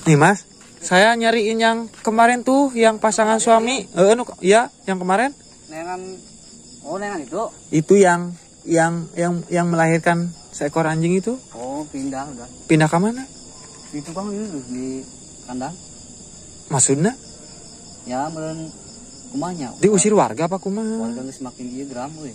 Nih Mas, saya nyariin yang kemarin tuh, yang pasangan suami. Ya, yang kemarin. Nengan, nengan itu. Itu yang melahirkan seekor anjing itu. Oh, pindah udah. Pindah ke mana? Di tukang itu di kandang. Maksudnya? Ya, meren kumanya. Diusir warga apa kumaha? Warga geus semakin ieu geram euy.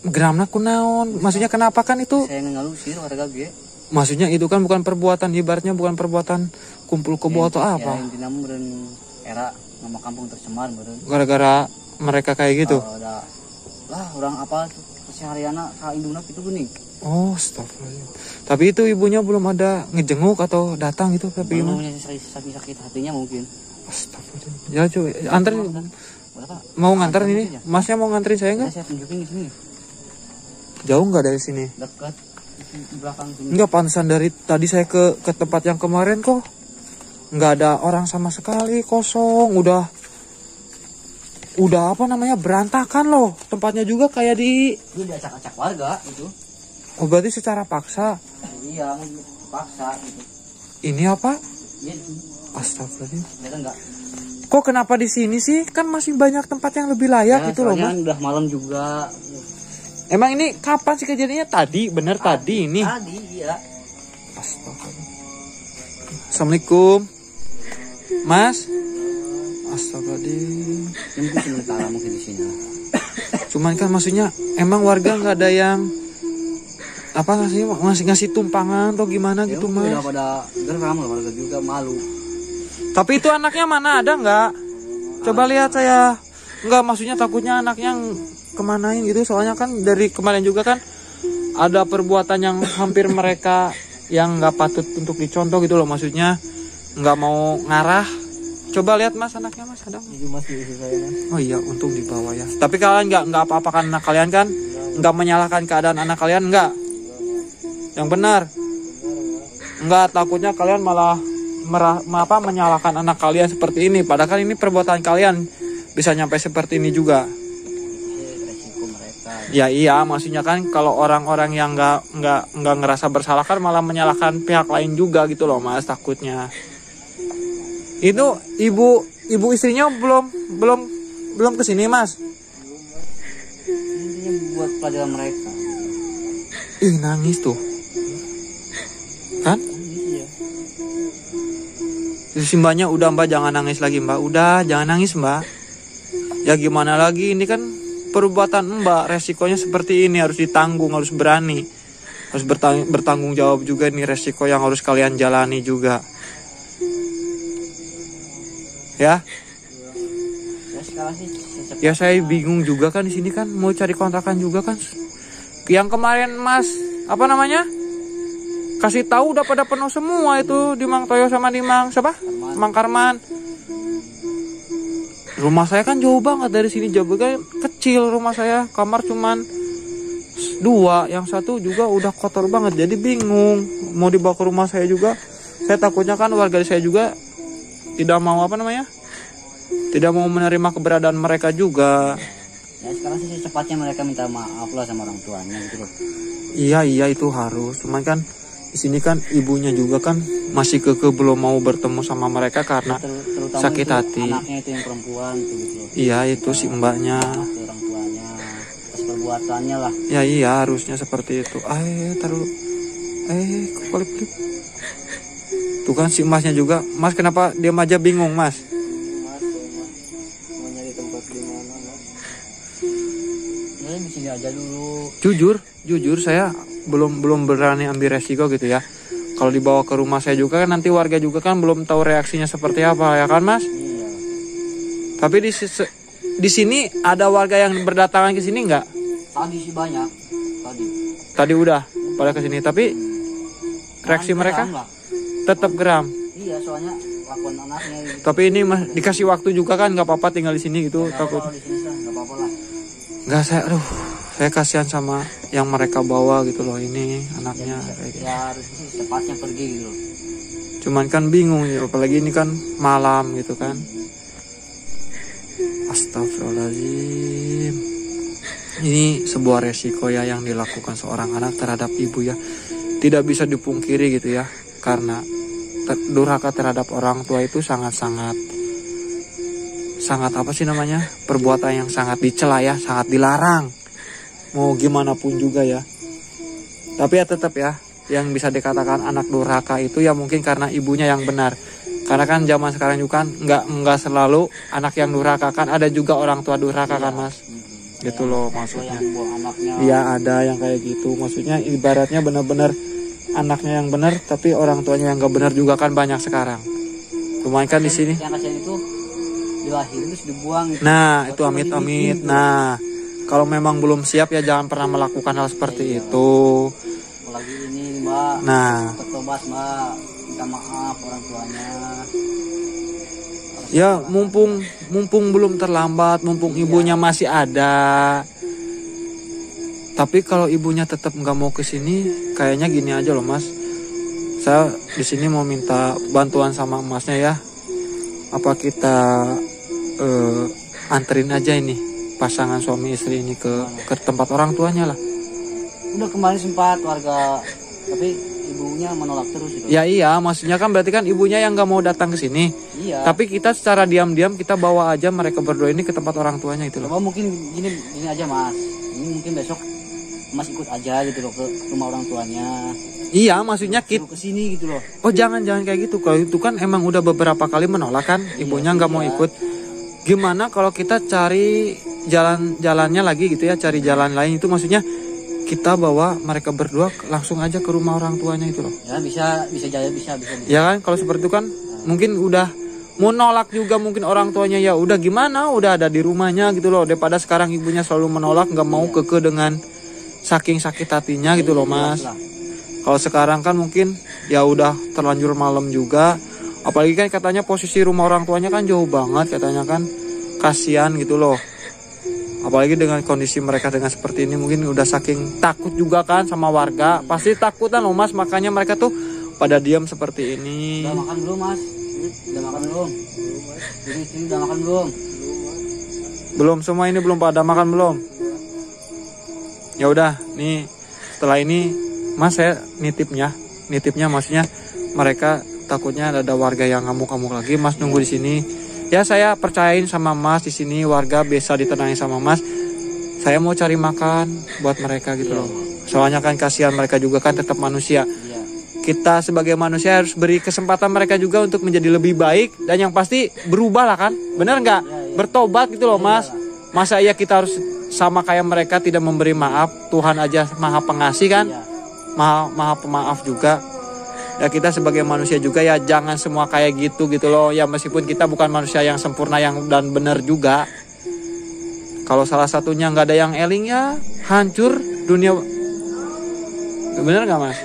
Geramna kunaon? Maksudnya kenapa kan itu? Saya ngalusir warga ge. Maksudnya itu kan bukan perbuatan, ibaratnya bukan perbuatan kumpul kebo atau apa? Ya, intinya meren era nama kampung tercemar meren. Gara-gara mereka kayak gitu? Lah orang apa sehariana ka indungna kitu geuning. Oh, astagfirullah. Tapi itu ibunya belum ada ngejenguk atau datang gitu, tapi belum sakit hatinya mungkin. Astagfirullah. Ya cuy, anterin. Mau nganterin ini? Masnya mau nganterin saya nggak? Saya tunjukin di sini. Jauh nggak dari sini? Dekat di belakang sini. Nggak, pantesan dari tadi saya ke tempat yang kemarin kok nggak ada orang sama sekali, kosong. Udah apa namanya, berantakan loh. Tempatnya juga kayak di. Ini diacak-acak warga itu. Oh, berarti secara paksa. Iya, paksa gitu. Ini apa? Iya. Astagfirullah. Ya enggak. Kok kenapa di sini sih? Kan masih banyak tempat yang lebih layak Ya, gitu loh, Mas. Udah malam juga. Emang ini kapan sih kejadiannya? Tadi, bener tadi ini. Tadi, iya. Astagfirullah. Assalamualaikum, Mas. Astagfirullah. Mungkin sementara mungkin di sini. Cuman kan maksudnya emang warga nggak ada yang apa ngasih tumpangan atau gimana Ya, gitu, Mas? Udah pada geram lah, warga juga malu. Tapi itu anaknya mana, ada nggak? Coba lihat saya. Nggak, maksudnya takutnya anaknya kemanain gitu. Soalnya kan dari kemarin juga kan ada perbuatan yang hampir mereka yang nggak patut untuk dicontoh gitu loh. Maksudnya nggak mau ngarah. Coba lihat Mas, anaknya Mas ada. Itu Mas di saya, Mas. Oh iya, untung di bawah ya. Tapi kalian nggak apa-apa kan anak kalian kan? Nggak menyalahkan keadaan anak kalian, nggak? Yang benar. Enggak, takutnya kalian malah menyalahkan anak kalian seperti ini. Padahal kan ini perbuatan kalian bisa nyampe seperti ini juga. Resiko mereka. Ya iya, maksudnya kan kalau orang-orang yang nggak ngerasa bersalah kan malah menyalahkan pihak lain juga gitu loh, Mas, takutnya. Itu ibu istrinya belum kesini, Mas. Intinya buat pelajaran mereka. Ih, nangis tuh. Kan? Iya. Si mbaknya, udah Mbak jangan nangis lagi Mbak. Udah jangan nangis Mbak. Ya gimana lagi, ini kan perbuatan Mbak, resikonya seperti ini, harus ditanggung, harus berani. Harus bertanggung jawab juga nih, resiko yang harus kalian jalani juga. Ya. Ya sekarang sih Ya saya bingung juga kan di sini kan, mau cari kontrakan juga kan. Yang kemarin Mas, apa namanya? Kasih tahu udah pada penuh semua itu di Mang Toyo sama di Mang siapa? Mang Karman. Rumah saya kan jauh banget dari sini, jauh kan kecil rumah saya, kamar cuman 2, yang satu juga udah kotor banget. Jadi bingung mau dibawa ke rumah saya juga. Saya takutnya kan warga saya juga tidak mau apa namanya? Tidak mau menerima keberadaan mereka juga. Ya sekarang sih secepatnya mereka minta maaf lah sama orang tuanya gitu loh. Iya itu harus. Cuman kan di sini kan ibunya juga kan masih belum mau bertemu sama mereka karena Terutama sakit itu, hati. Anaknya itu yang perempuan gitu loh. Iya itu si mbaknya. Orang tuanya atas perbuatannya lah. Ya iya harusnya seperti itu. Taruh. Kok kelip-kelip. Tuh kan si masnya juga. Mas kenapa diam aja, bingung Mas? Mau nyari tempat di mana Mas? Ya di sini aja dulu. Jujur saya belum berani ambil resiko gitu ya. Kalau dibawa ke rumah saya juga kan nanti warga juga kan belum tahu reaksinya seperti apa ya kan Mas? Iya. Tapi di sini ada warga yang berdatangan ke sini nggak? Tadi sih banyak. Tadi udah pada ke sini, tapi reaksi mereka tetap geram. Iya, soalnya lakuan anaknya gitu. Tapi ini dikasih waktu juga kan, nggak apa-apa tinggal di sini gitu, Ya, takut. di sini nggak apa-apa lah. Nggak, saya kasihan sama yang mereka bawa gitu loh, ini anaknya. Ya harus secepatnya pergi gitu. Cuman kan bingung ya, apalagi ini kan malam gitu kan. Astagfirullahaladzim. Ini sebuah resiko ya yang dilakukan seorang anak terhadap ibu ya. Tidak bisa dipungkiri gitu ya. Karena durhaka terhadap orang tua itu sangat apa sih namanya, perbuatan yang sangat dicela ya, sangat dilarang mau gimana pun juga ya. Tapi ya tetap ya, yang bisa dikatakan anak durhaka itu ya mungkin karena ibunya yang benar. Karena kan zaman sekarang juga kan nggak selalu anak yang durhaka, kan ada juga orang tua durhaka kan mas, gitu loh maksudnya. Iya ada yang kayak gitu, maksudnya ibaratnya benar-benar anaknya yang benar tapi orang tuanya yang nggak benar juga kan banyak sekarang. Lumayan kan di sini. Yang kasihan itu dilahirin terus dibuang. Gitu. Nah itu amit-amit. Nah kalau memang belum siap ya jangan pernah melakukan hal seperti itu. Apalagi ini mbak. Nah bertobat mbak, minta maaf orang tuanya. Ya mumpung belum terlambat, mumpung ibunya masih ada. Tapi kalau ibunya tetap nggak mau kesini, kayaknya gini aja loh mas. Saya di sini mau minta bantuan sama emasnya ya. Apa kita anterin aja ini pasangan suami istri ini ke tempat orang tuanya lah. Udah kemarin sempat warga, tapi ibunya menolak terus itu. Ya iya, maksudnya kan berarti kan ibunya yang nggak mau datang ke sini. Iya. Tapi kita secara diam-diam kita bawa aja mereka berdua ini ke tempat orang tuanya itu loh. Coba mungkin gini aja mas. Ini mungkin besok mas ikut aja gitu loh ke rumah orang tuanya. Iya, maksudnya ke sini gitu loh. Oh jangan kayak gitu. Kalau itu kan emang udah beberapa kali menolak kan, ibunya nggak mau ikut. Gimana kalau kita cari jalannya lagi gitu ya, cari jalan lain itu maksudnya kita bawa mereka berdua langsung aja ke rumah orang tuanya itu loh. Ya bisa jalan bisa. Ya kan kalau seperti itu kan mungkin udah mau nolak juga mungkin orang tuanya ya udah gimana udah ada di rumahnya gitu loh, daripada sekarang ibunya selalu menolak nggak mau keke dengan saking sakit hatinya gitu loh mas. Kalau sekarang kan mungkin ya udah terlanjur malam juga, apalagi kan katanya posisi rumah orang tuanya kan jauh banget katanya kan, kasihan gitu loh. Apalagi dengan kondisi mereka dengan seperti ini mungkin udah saking takut juga kan sama warga, pasti takutan loh mas, makanya mereka tuh pada diam seperti ini. Udah makan belum mas? Udah makan belum? Ini udah makan belum? Belum, semua ini belum pada makan belum. Ya udah nih setelah ini mas saya nitipnya maksudnya mereka takutnya ada warga yang ngamuk-ngamuk lagi, mas nunggu di sini. Ya saya percayain sama mas di sini warga bisa ditenangin sama mas. Saya mau cari makan buat mereka gitu loh. Soalnya kan kasihan mereka juga kan tetap manusia. Kita sebagai manusia harus beri kesempatan mereka juga untuk menjadi lebih baik dan yang pasti berubah lah kan, bener nggak? Bertobat gitu loh mas. Masa iya kita harus sama kayak mereka tidak memberi maaf? Tuhan aja maha pengasih kan, maha pemaaf juga. Ya kita sebagai manusia juga ya jangan semua kayak gitu loh. Ya meskipun kita bukan manusia yang sempurna yang dan benar juga. Kalau salah satunya nggak ada yang eling ya hancur dunia. Bener nggak mas?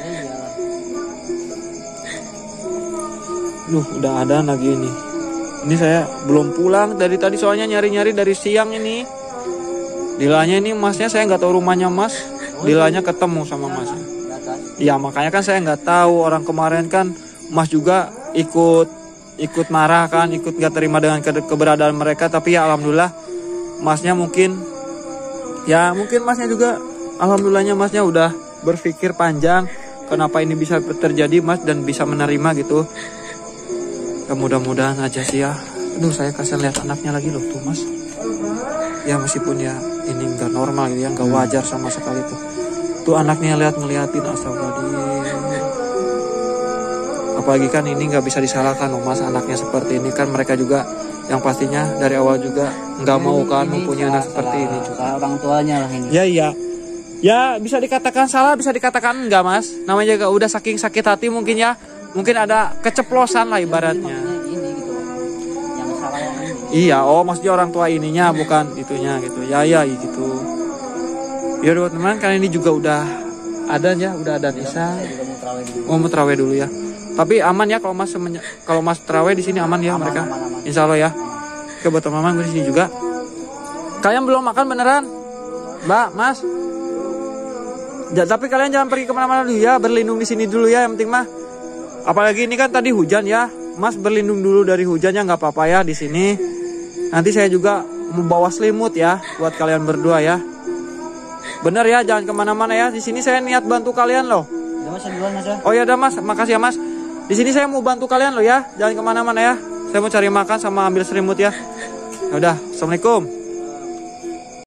Duh udah ada lagi ini. Ini saya belum pulang dari tadi soalnya nyari-nyari dari siang ini. Dilanya ini masnya saya nggak tahu rumahnya mas. Dilanya ketemu sama masnya. Ya makanya kan saya nggak tahu, orang kemarin kan mas juga ikut marah kan, ikut nggak terima dengan keberadaan mereka. Tapi ya alhamdulillah masnya mungkin masnya juga alhamdulillahnya masnya udah berpikir panjang kenapa ini bisa terjadi mas dan bisa menerima gitu. Ya mudah-mudahan aja sih ya. Aduh saya kasihan lihat anaknya lagi loh tuh mas. Ya meskipun ya ini nggak normal gitu ya, nggak wajar sama sekali tuh. Tuh anaknya ngeliatin astagfirullahaladzim. Apalagi kan ini nggak bisa disalahkan loh mas, anaknya seperti ini kan mereka juga yang pastinya dari awal juga nggak mau kan mempunyai anak seperti ini juga. Orang tuanya lah ini. Ya bisa dikatakan salah, bisa dikatakan enggak mas. Namanya juga udah saking sakit hati mungkin ya, mungkin ada keceplosan lah ibaratnya. Ini gitu, yang salah yang ini. Iya, maksudnya orang tua ininya bukan itunya gitu. Ya gitu. Ya udah teman, karena ini juga udah ada Isya. Mau terawih dulu ya. Tapi aman ya kalau mas terawih di sini aman ya aman, mereka. Aman. Insya Allah ya. Oke buat teman-teman gue di sini juga. Kalian belum makan beneran, Mbak, Mas? Tapi kalian jangan pergi kemana-mana dulu ya, berlindung di sini dulu ya yang penting mah. Apalagi ini kan tadi hujan ya, Mas berlindung dulu dari hujannya nggak apa-apa ya di sini. Nanti saya juga membawa selimut ya buat kalian berdua ya. Bener ya, jangan kemana-mana ya. Di sini saya niat bantu kalian loh. Ya mas, duluan mas ya. Oh ya udah mas, makasih ya mas. Di sini saya mau bantu kalian loh ya. Jangan kemana-mana ya. Saya mau cari makan sama ambil selimut ya. Ya udah, assalamualaikum.